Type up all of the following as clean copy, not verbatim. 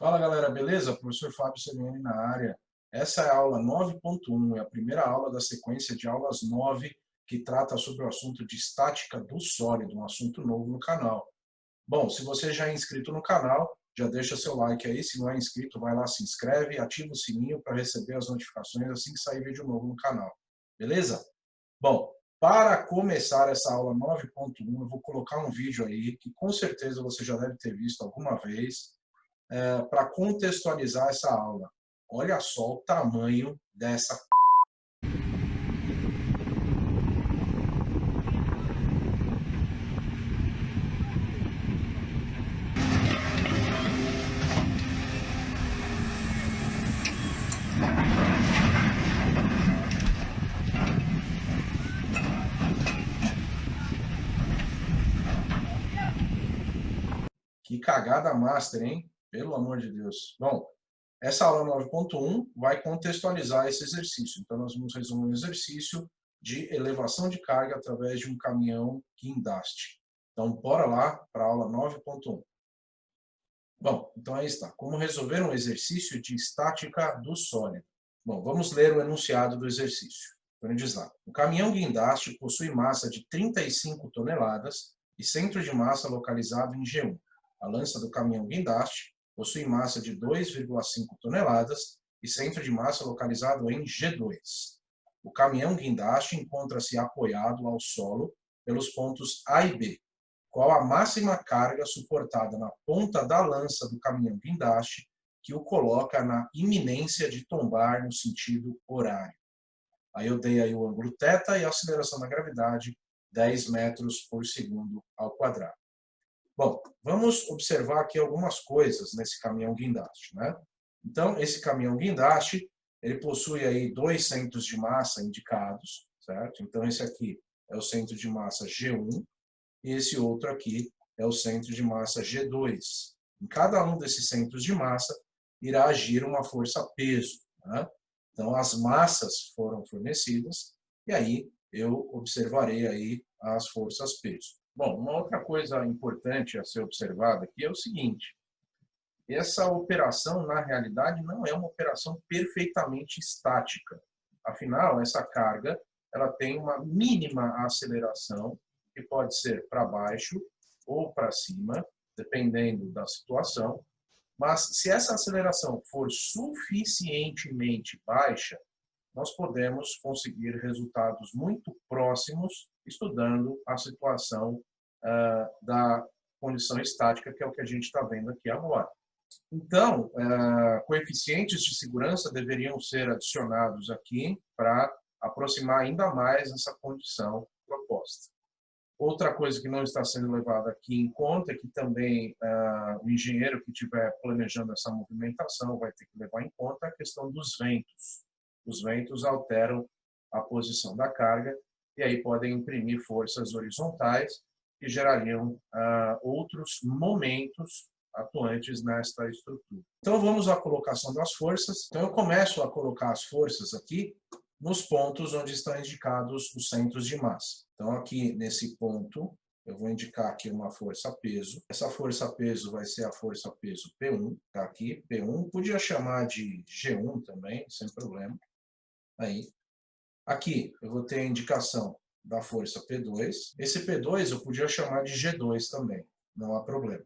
Fala galera, beleza? Professor Fábio Seriani na área. Essa é a aula 9.1, é a primeira aula da sequência de aulas 9 que trata sobre o assunto de estática do sólido, um assunto novo no canal. Bom, se você já é inscrito no canal, já deixa seu like aí. Se não é inscrito, vai lá, se inscreve, ativa o sininho para receber as notificações assim que sair vídeo novo no canal. Beleza? Bom, para começar essa aula 9.1, eu vou colocar um vídeo aí que com certeza você já deve ter visto alguma vez, para contextualizar essa aula. Olha só o tamanho dessa. Que cagada master, hein? Pelo amor de Deus. Bom, essa aula 9.1 vai contextualizar esse exercício. Então, nós vamos resolver um exercício de elevação de carga através de um caminhão guindaste. Então, bora lá para a aula 9.1. Bom, então aí está. Como resolver um exercício de estática do sólido? Bom, vamos ler o enunciado do exercício. Então, ele diz lá: o caminhão guindaste possui massa de 35 toneladas e centro de massa localizado em G1. A lança do caminhão guindaste possui massa de 2,5 toneladas e centro de massa localizado em G2. O caminhão guindaste encontra-se apoiado ao solo pelos pontos A e B. Qual a máxima carga suportada na ponta da lança do caminhão guindaste que o coloca na iminência de tombar no sentido horário? Aí eu dei aí o ângulo θ e a aceleração da gravidade, 10 metros por segundo ao quadrado. Bom, vamos observar aqui algumas coisas nesse caminhão guindaste, né? Então, esse caminhão guindaste, ele possui aí dois centros de massa indicados, certo? Então, esse aqui é o centro de massa G1 e esse outro aqui é o centro de massa G2. Em cada um desses centros de massa irá agir uma força-peso, né? Então, as massas foram fornecidas e aí eu observarei aí as forças-peso. Bom, uma outra coisa importante a ser observada aqui é o seguinte: essa operação, na realidade, não é uma operação perfeitamente estática. Afinal, essa carga ela tem uma mínima aceleração, que pode ser para baixo ou para cima, dependendo da situação. Mas se essa aceleração for suficientemente baixa, nós podemos conseguir resultados muito próximos estudando a situação da condição estática, que é o que a gente está vendo aqui agora. Então, coeficientes de segurança deveriam ser adicionados aqui para aproximar ainda mais essa condição proposta. Outra coisa que não está sendo levada aqui em conta é que também o engenheiro que estiver planejando essa movimentação vai ter que levar em conta a questão dos ventos. Os ventos alteram a posição da carga e aí podem imprimir forças horizontais que gerariam outros momentos atuantes nesta estrutura. Então vamos à colocação das forças. Então eu começo a colocar as forças aqui nos pontos onde estão indicados os centros de massa. Então aqui nesse ponto eu vou indicar aqui uma força-peso. Essa força-peso vai ser a força-peso P1, tá aqui, P1. Podia chamar de G1 também, sem problema. Aí. Aqui eu vou ter a indicação da força P2. Esse P2 eu podia chamar de G2 também, não há problema.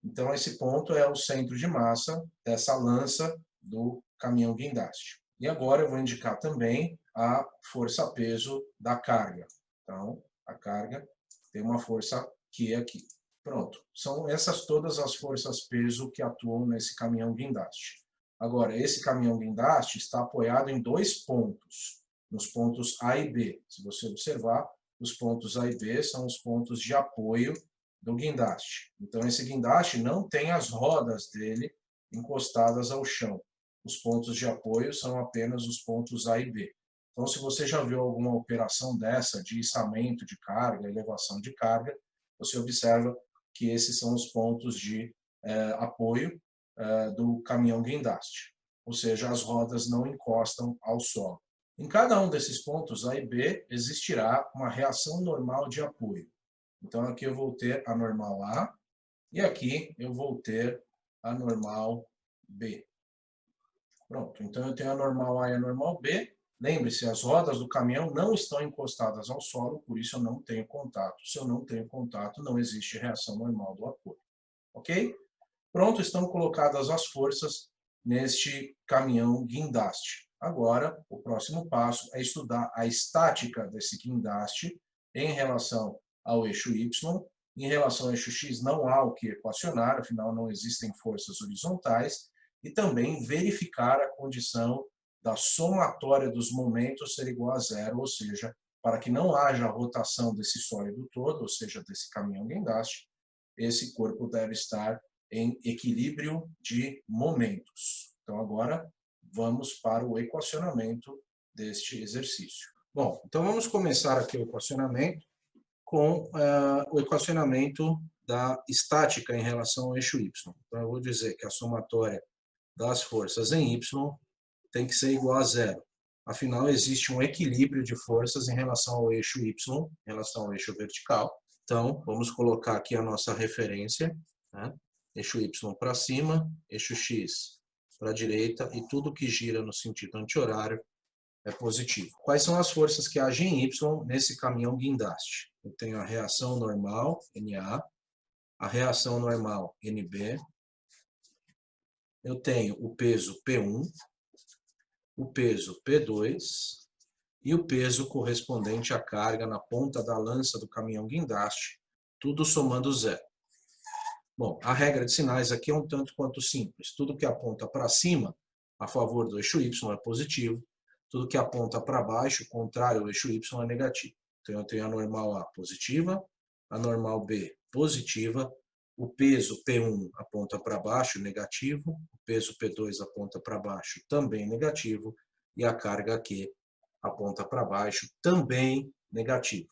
Então, esse ponto é o centro de massa dessa lança do caminhão guindaste. E agora eu vou indicar também a força-peso da carga. Então, a carga tem uma força Q aqui. Pronto. São essas todas as forças-peso que atuam nesse caminhão guindaste. Agora, esse caminhão guindaste está apoiado em dois pontos, nos pontos A e B. Se você observar, os pontos A e B são os pontos de apoio do guindaste. Então, esse guindaste não tem as rodas dele encostadas ao chão. Os pontos de apoio são apenas os pontos A e B. Então, se você já viu alguma operação dessa de içamento de carga, elevação de carga, você observa que esses são os pontos de apoio do caminhão guindaste. Ou seja, as rodas não encostam ao solo. Em cada um desses pontos A e B existirá uma reação normal de apoio. Então, aqui eu vou ter a normal A e aqui eu vou ter a normal B. Pronto, então eu tenho a normal A e a normal B. Lembre-se, as rodas do caminhão não estão encostadas ao solo, por isso eu não tenho contato. Se eu não tenho contato, não existe reação normal do apoio. Ok? Pronto, estão colocadas as forças neste caminhão guindaste. Agora, o próximo passo é estudar a estática desse guindaste em relação ao eixo Y. Em relação ao eixo X, não há o que equacionar, afinal não existem forças horizontais, e também verificar a condição da somatória dos momentos ser igual a zero, ou seja, para que não haja rotação desse sólido todo, ou seja, desse caminhão guindaste, esse corpo deve estar em equilíbrio de momentos. Então, agora, vamos para o equacionamento deste exercício. Bom, então vamos começar aqui o equacionamento com o equacionamento da estática em relação ao eixo Y. Então, eu vou dizer que a somatória das forças em Y tem que ser igual a zero. Afinal, existe um equilíbrio de forças em relação ao eixo Y, em relação ao eixo vertical. Então, vamos colocar aqui a nossa referência, né? Eixo Y para cima, eixo X para a direita, e tudo que gira no sentido anti-horário é positivo. Quais são as forças que agem em Y nesse caminhão guindaste? Eu tenho a reação normal, NA, a reação normal, NB, eu tenho o peso P1, o peso P2 e o peso correspondente à carga na ponta da lança do caminhão guindaste, tudo somando zero. Bom, a regra de sinais aqui é um tanto quanto simples. Tudo que aponta para cima, a favor do eixo Y, é positivo. Tudo que aponta para baixo, contrário ao eixo Y, é negativo. Então, eu tenho a normal A positiva, a normal B positiva, o peso P1 aponta para baixo, negativo, o peso P2 aponta para baixo, também negativo, e a carga Q aponta para baixo, também negativo.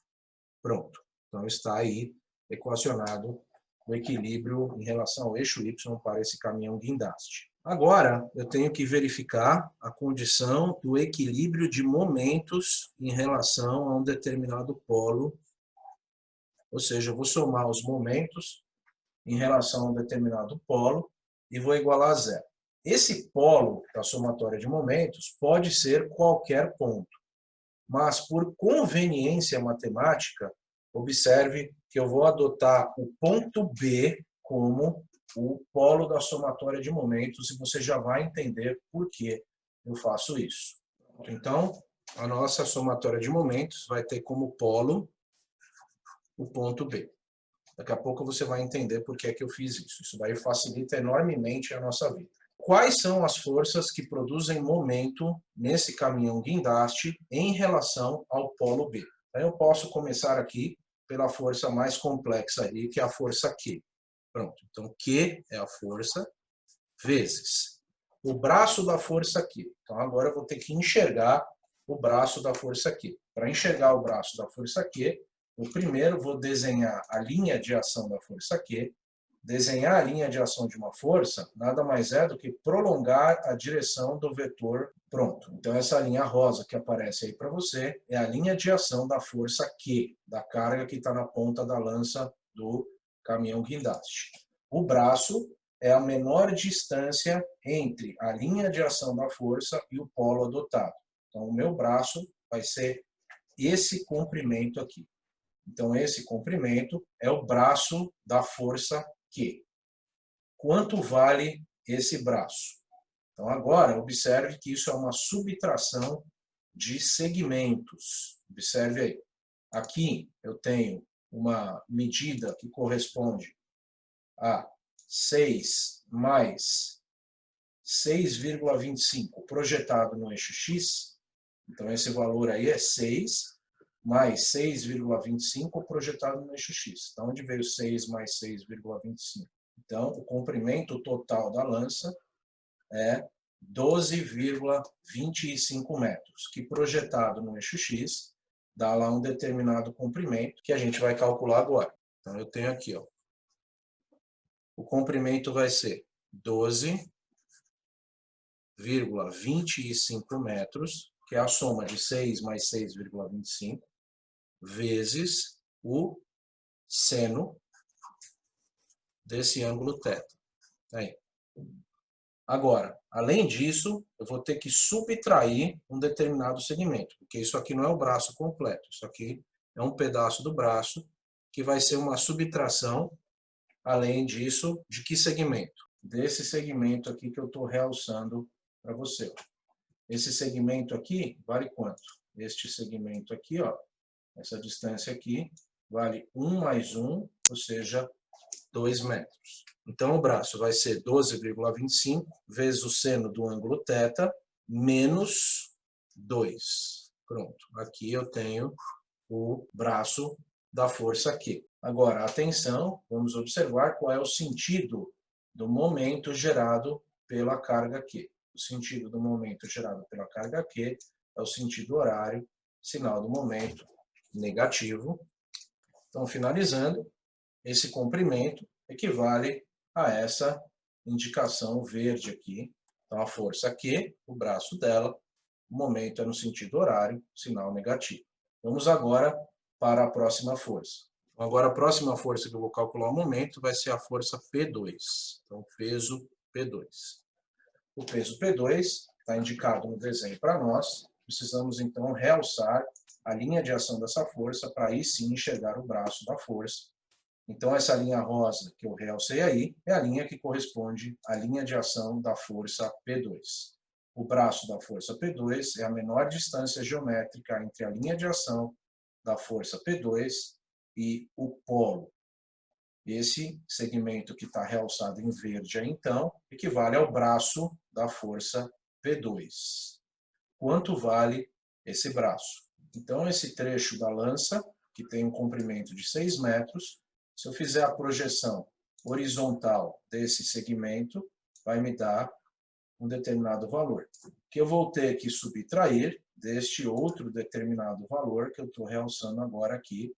Pronto. Então, está aí equacionado o equilíbrio em relação ao eixo Y para esse caminhão guindaste. Agora, eu tenho que verificar a condição do equilíbrio de momentos em relação a um determinado polo, ou seja, eu vou somar os momentos em relação a um determinado polo e vou igualar a zero. Esse polo da somatória de momentos pode ser qualquer ponto, mas por conveniência matemática, observe que eu vou adotar o ponto B como o polo da somatória de momentos e você já vai entender por que eu faço isso. Então, a nossa somatória de momentos vai ter como polo o ponto B. Daqui a pouco você vai entender por que é que eu fiz isso. Isso daí facilita enormemente a nossa vida. Quais são as forças que produzem momento nesse caminhão guindaste em relação ao polo B? Então, eu posso começar aqui pela força mais complexa ali, que é a força Q. Pronto, então Q é a força vezes o braço da força Q. Então agora eu vou ter que enxergar o braço da força Q. Para enxergar o braço da força Q, eu primeiro vou desenhar a linha de ação da força Q. Desenhar a linha de ação de uma força nada mais é do que prolongar a direção do vetor. Pronto. Então, essa linha rosa que aparece aí para você é a linha de ação da força Q, da carga que está na ponta da lança do caminhão guindaste. O braço é a menor distância entre a linha de ação da força e o polo adotado. Então, o meu braço vai ser esse comprimento aqui. Então, esse comprimento é o braço da força Q. Quanto vale esse braço? Então, agora, observe que isso é uma subtração de segmentos. Observe aí. Aqui eu tenho uma medida que corresponde a 6 mais 6,25 projetado no eixo X. Então, esse valor aí é 6 mais 6,25 projetado no eixo X. Então, onde veio 6 mais 6,25? Então, o comprimento total da lança é 12,25 metros, que projetado no eixo X dá lá um determinado comprimento que a gente vai calcular agora. Então, eu tenho aqui, ó, o comprimento vai ser 12,25 metros, que é a soma de 6 mais 6,25, vezes o seno desse ângulo θ. Aí. Agora, além disso, eu vou ter que subtrair um determinado segmento, porque isso aqui não é o braço completo, isso aqui é um pedaço do braço que vai ser uma subtração, além disso, de que segmento? Desse segmento aqui que eu estou realçando para você. Esse segmento aqui vale quanto? Este segmento aqui, ó, essa distância aqui, vale 1 mais 1, ou seja, 2 metros. Então, o braço vai ser 12,25 vezes o seno do ângulo θ menos 2. Pronto, aqui eu tenho o braço da força Q. Agora, atenção, vamos observar qual é o sentido do momento gerado pela carga Q. O sentido do momento gerado pela carga Q é o sentido horário, sinal do momento negativo. Então, finalizando, esse comprimento equivale a essa indicação verde aqui. Então, a força Q, o braço dela, o momento é no sentido horário, sinal negativo. Vamos agora para a próxima força. Agora, a próxima força que eu vou calcular o momento vai ser a força P2. Então, peso P2. O peso P2 está indicado no desenho para nós. Precisamos, então, realçar a linha de ação dessa força para aí sim enxergar o braço da força. Então, essa linha rosa que eu realcei aí é a linha que corresponde à linha de ação da força P2. O braço da força P2 é a menor distância geométrica entre a linha de ação da força P2 e o polo. Esse segmento que está realçado em verde aí, então, equivale ao braço da força P2. Quanto vale esse braço? Então, esse trecho da lança, que tem um comprimento de 6 metros, se eu fizer a projeção horizontal desse segmento, vai me dar um determinado valor, que eu vou ter que subtrair deste outro determinado valor que eu estou realçando agora aqui,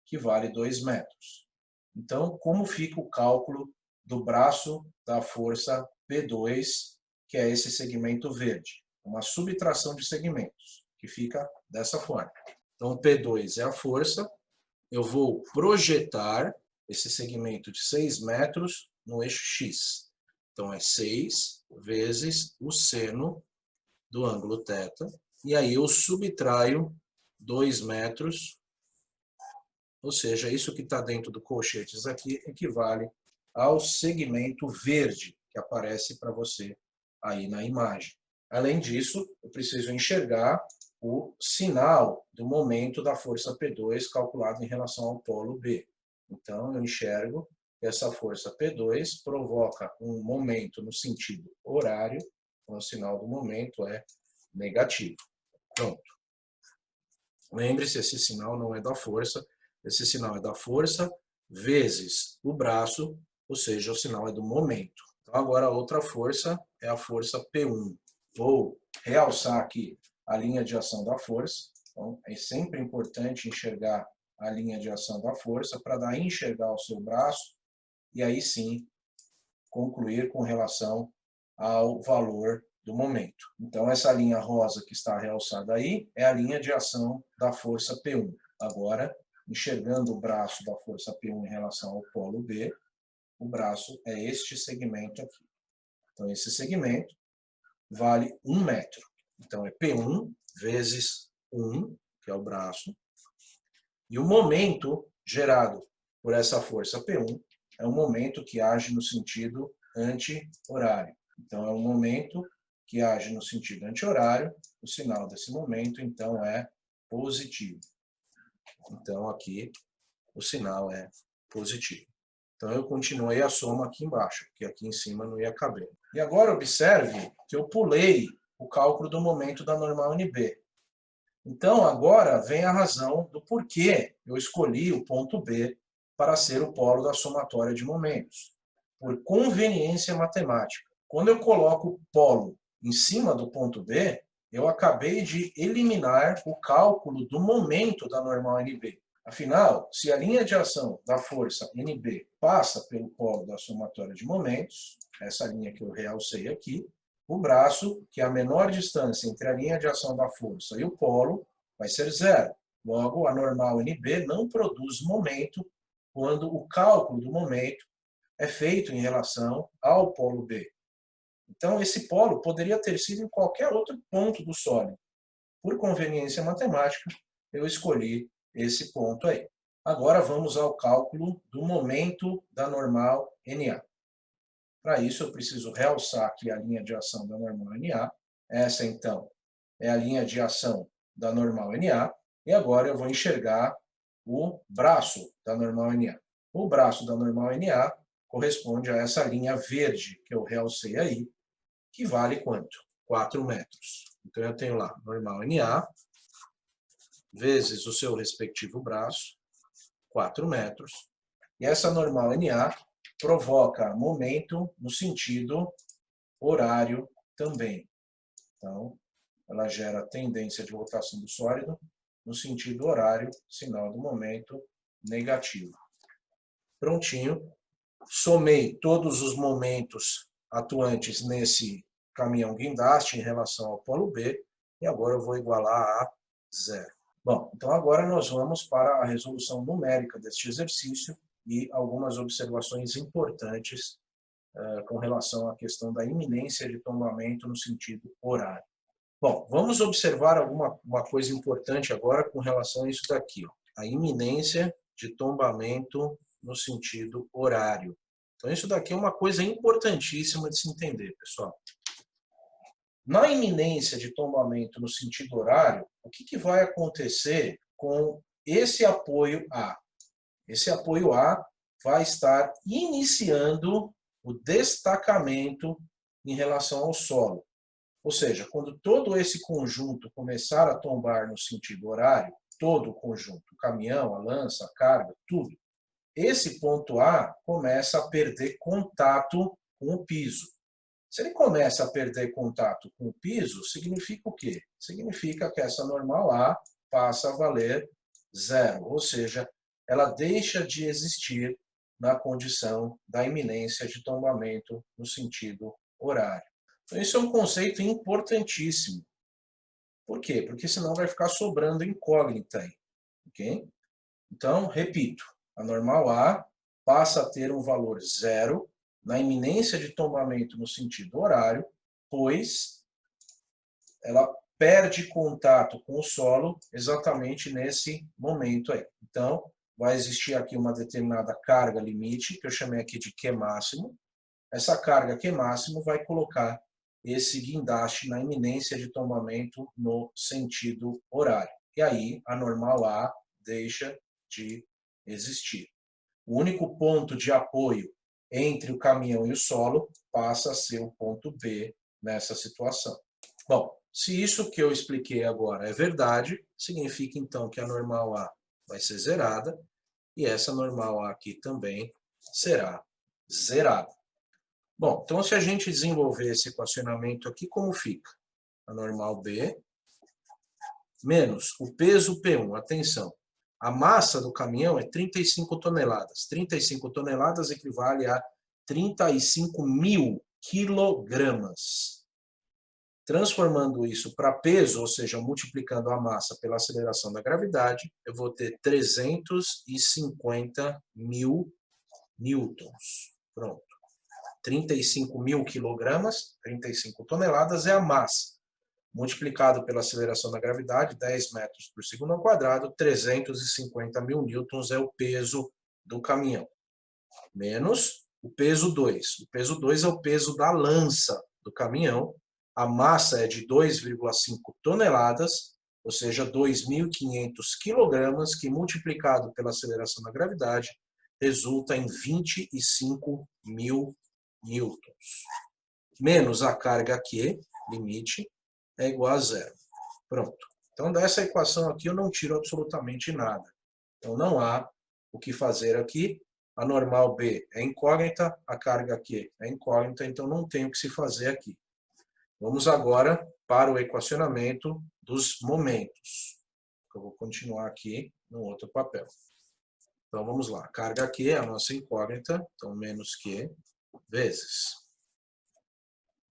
que vale 2 metros. Então, como fica o cálculo do braço da força P2, que é esse segmento verde? Uma subtração de segmentos, que fica dessa forma. Então, P2 é a força, eu vou projetar esse segmento de 6 metros no eixo X. Então, é 6 vezes o seno do ângulo θ, e aí eu subtraio 2 metros, ou seja, isso que está dentro do colchetes aqui equivale ao segmento verde que aparece para você aí na imagem. Além disso, eu preciso enxergar o sinal do momento da força P2 calculado em relação ao polo B. Então, eu enxergo que essa força P2 provoca um momento no sentido horário, então o sinal do momento é negativo. Pronto. Lembre-se, esse sinal não é da força, esse sinal é da força vezes o braço, ou seja, o sinal é do momento. Então, agora a outra força é a força P1. Vou realçar aqui a linha de ação da força. Então, é sempre importante enxergar a linha de ação da força para daí enxergar o seu braço e aí sim concluir com relação ao valor do momento. Então, essa linha rosa que está realçada aí é a linha de ação da força P1. Agora, enxergando o braço da força P1 em relação ao polo B, o braço é este segmento aqui. Então, esse segmento vale 1 metro. Então, é P1 vezes 1, que é o braço, e o momento gerado por essa força P1 é um momento que age no sentido anti-horário. Então, é um momento que age no sentido anti-horário, o sinal desse momento, então, é positivo. Então, aqui, o sinal é positivo. Então, eu continuei a soma aqui embaixo, porque aqui em cima não ia caber. E agora, observe que eu pulei o cálculo do momento da normal NB. Então, agora vem a razão do porquê eu escolhi o ponto B para ser o polo da somatória de momentos. Por conveniência matemática. Quando eu coloco o polo em cima do ponto B, eu acabei de eliminar o cálculo do momento da normal NB. Afinal, se a linha de ação da força NB passa pelo polo da somatória de momentos, essa linha que eu realcei aqui, o braço, que é a menor distância entre a linha de ação da força e o polo, vai ser zero. Logo, a normal NB não produz momento quando o cálculo do momento é feito em relação ao polo B. Então, esse polo poderia ter sido em qualquer outro ponto do sólido. Por conveniência matemática, eu escolhi esse ponto aí. Agora vamos ao cálculo do momento da normal NA. Para isso, eu preciso realçar aqui a linha de ação da normal NA. Essa, então, é a linha de ação da normal NA. E agora eu vou enxergar o braço da normal NA. O braço da normal NA corresponde a essa linha verde que eu realcei aí, que vale quanto? 4 metros. Então, eu tenho lá normal NA vezes o seu respectivo braço, 4 metros. E essa normal NA provoca momento no sentido horário também. Então, ela gera tendência de rotação do sólido no sentido horário, sinal do momento negativo. Prontinho. Somei todos os momentos atuantes nesse caminhão guindaste em relação ao polo B, e agora eu vou igualar a zero. Bom, então agora nós vamos para a resolução numérica deste exercício e algumas observações importantes com relação à questão da iminência de tombamento no sentido horário. Bom, vamos observar uma coisa importante agora com relação a isso daqui, ó, a iminência de tombamento no sentido horário. Então, isso daqui é uma coisa importantíssima de se entender, pessoal. Na iminência de tombamento no sentido horário, o que vai acontecer com esse apoio A? Esse apoio A vai estar iniciando o destacamento em relação ao solo. Ou seja, quando todo esse conjunto começar a tombar no sentido horário, todo o conjunto, o caminhão, a lança, a carga, tudo, esse ponto A começa a perder contato com o piso. Se ele começa a perder contato com o piso, significa o quê? Significa que essa normal A passa a valer zero, ou seja, ela deixa de existir na condição da iminência de tombamento no sentido horário. Então, isso é um conceito importantíssimo. Por quê? Porque senão vai ficar sobrando incógnita aí. Okay? Então, repito, a normal A passa a ter um valor zero na iminência de tombamento no sentido horário, pois ela perde contato com o solo exatamente nesse momento aí. Então, vai existir aqui uma determinada carga limite, que eu chamei aqui de Q máximo. Essa carga Q máximo vai colocar esse guindaste na iminência de tombamento no sentido horário. E aí, a normal A deixa de existir. O único ponto de apoio entre o caminhão e o solo passa a ser o ponto B nessa situação. Bom, se isso que eu expliquei agora é verdade, significa então que a normal A vai ser zerada e essa normal A aqui também será zerada. Bom, então se a gente desenvolver esse equacionamento aqui, como fica? A normal B menos o peso P1, atenção, a massa do caminhão é 35 toneladas. 35 toneladas equivale a 35 mil quilogramas. Transformando isso para peso, ou seja, multiplicando a massa pela aceleração da gravidade, eu vou ter 350 mil newtons. Pronto. 35 mil quilogramas, 35 toneladas é a massa. Multiplicado pela aceleração da gravidade, 10 metros por segundo ao quadrado, 350 mil newtons é o peso do caminhão. Menos o peso 2. O peso 2 é o peso da lança do caminhão. A massa é de 2,5 toneladas, ou seja, 2.500 quilogramas, que multiplicado pela aceleração da gravidade, resulta em 25 mil newtons. Menos a carga Q, limite, é igual a zero. Pronto. Então, dessa equação aqui eu não tiro absolutamente nada. Então, não há o que fazer aqui. A normal B é incógnita, a carga Q é incógnita, então não tem o que se fazer aqui. Vamos agora para o equacionamento dos momentos. Eu vou continuar aqui no outro papel. Então, vamos lá. A carga Q é a nossa incógnita, então menos Q vezes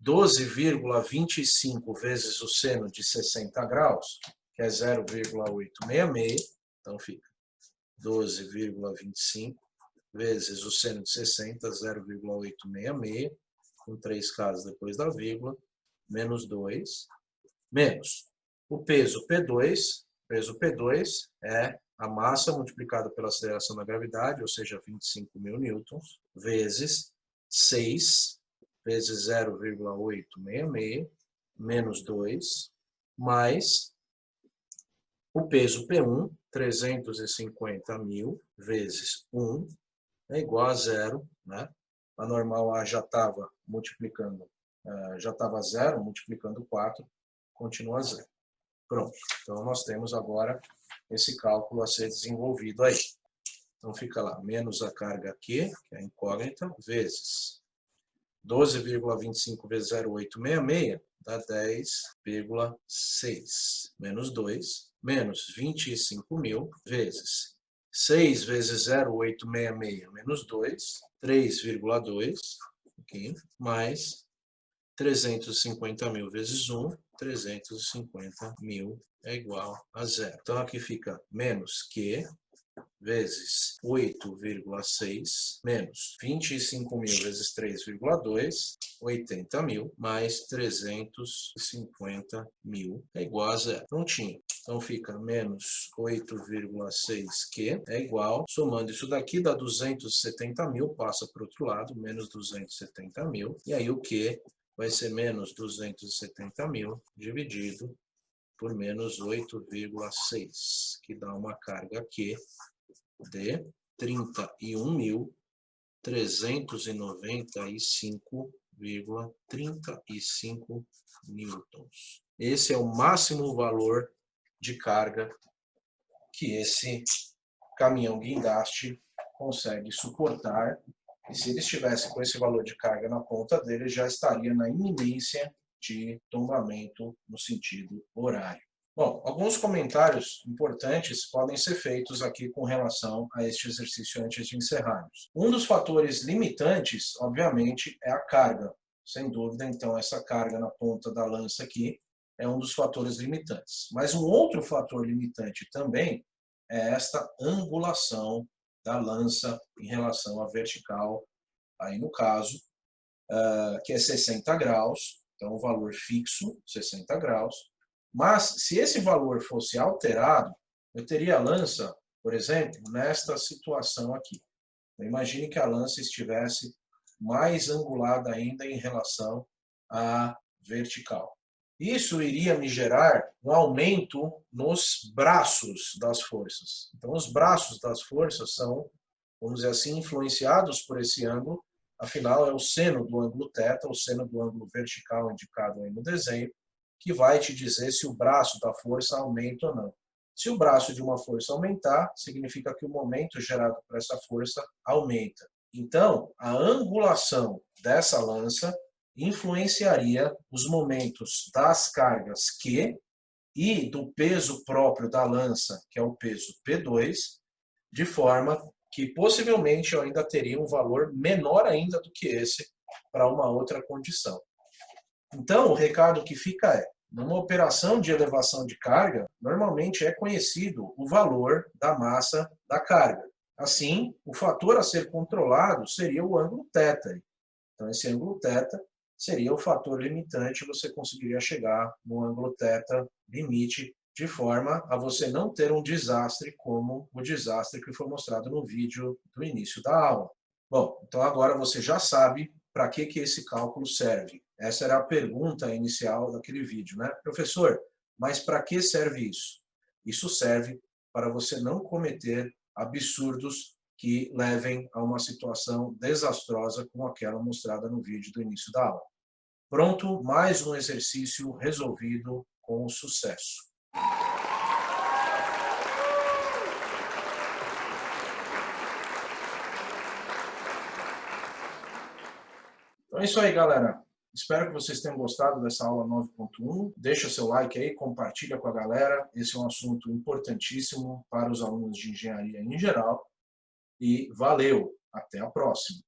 12,25 vezes o seno de 60 graus, que é 0,866, então fica 12,25 vezes o seno de 60, 0,866, com 3 casas depois da vírgula, menos 2, menos o peso P2. Peso P2 é a massa multiplicada pela aceleração da gravidade, ou seja, 25.000 newtons, vezes 6, vezes 0,866, menos 2, mais o peso P1, 350.000, vezes 1, é igual a 0, né? A normal A já estava multiplicando, já estava 0, multiplicando 4, continua 0. Pronto, então nós temos agora esse cálculo a ser desenvolvido aí. Então fica lá, menos a carga Q, que é a incógnita, vezes 12,25 vezes 0,866, dá 10,6, menos 2, menos 25.000, vezes 6 vezes 0,866, menos 2, 3,2, aqui, mais 350.000 vezes 1, 350.000 é igual a 0. Então aqui fica menos Q vezes 8,6 menos 25.000 vezes 3,2, 80.000 mais 350.000 é igual a 0. Prontinho. Então fica menos 8,6Q é igual, somando isso daqui dá 270.000, passa para o outro lado, menos 270.000, e aí o Q vai ser menos 270.000 dividido por menos 8,6, que dá uma carga Q de 31.395,35 newtons. Esse é o máximo valor de carga que esse caminhão guindaste consegue suportar. E se ele estivesse com esse valor de carga na ponta dele, já estaria na iminência de tombamento no sentido horário. Bom, alguns comentários importantes podem ser feitos aqui com relação a este exercício antes de encerrarmos. Um dos fatores limitantes, obviamente, é a carga. Sem dúvida, então, essa carga na ponta da lança aqui é um dos fatores limitantes. Mas um outro fator limitante também é esta angulação da lança em relação à vertical, aí no caso, que é 60 graus, então o valor fixo, 60 graus. Mas, se esse valor fosse alterado, eu teria a lança, por exemplo, nesta situação aqui. Então, imagine que a lança estivesse mais angulada ainda em relação à vertical. Isso iria me gerar um aumento nos braços das forças. Então, os braços das forças são, vamos dizer assim, influenciados por esse ângulo. Afinal, é o seno do ângulo θ, o seno do ângulo vertical indicado aí no desenho, que vai te dizer se o braço da força aumenta ou não. Se o braço de uma força aumentar, significa que o momento gerado por essa força aumenta. Então, a angulação dessa lança influenciaria os momentos das cargas Q e do peso próprio da lança, que é o peso P2, de forma que possivelmente eu ainda teria um valor menor ainda do que esse para uma outra condição. Então, o recado que fica é, numa operação de elevação de carga, normalmente é conhecido o valor da massa da carga. Assim, o fator a ser controlado seria o ângulo θ. Então, esse ângulo θ seria o fator limitante, você conseguiria chegar no ângulo θ limite, de forma a você não ter um desastre como o desastre que foi mostrado no vídeo do início da aula. Bom, então agora você já sabe para que esse cálculo serve. Essa era a pergunta inicial daquele vídeo, né? Professor, mas para que serve isso? Isso serve para você não cometer absurdos que levem a uma situação desastrosa como aquela mostrada no vídeo do início da aula. Pronto, mais um exercício resolvido com sucesso. Então é isso aí, galera. Espero que vocês tenham gostado dessa aula 9.1. Deixa seu like aí, compartilha com a galera. Esse é um assunto importantíssimo para os alunos de engenharia em geral. E valeu! Até a próxima!